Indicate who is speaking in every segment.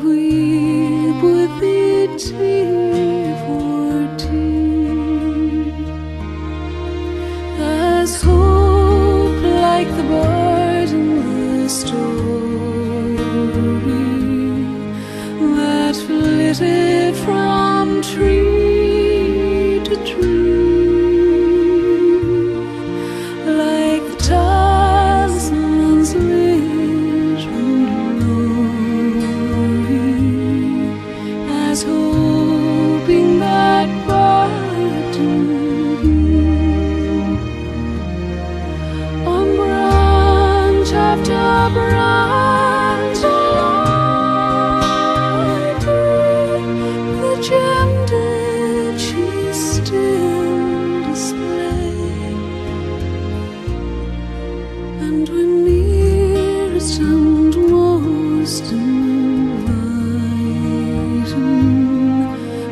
Speaker 1: weep with thee tear for tear, as hope like the bard in the story that flitted from tree to tree, like the talisman's legend glory, as hoping that bard to be on branch after branch alighting, the gem did she still display, and when nearest and most inviting,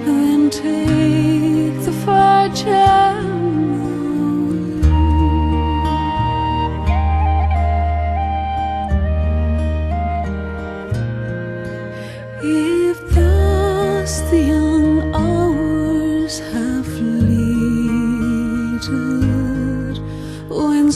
Speaker 1: then take the far gem away. If thus the young hours have fleeted, when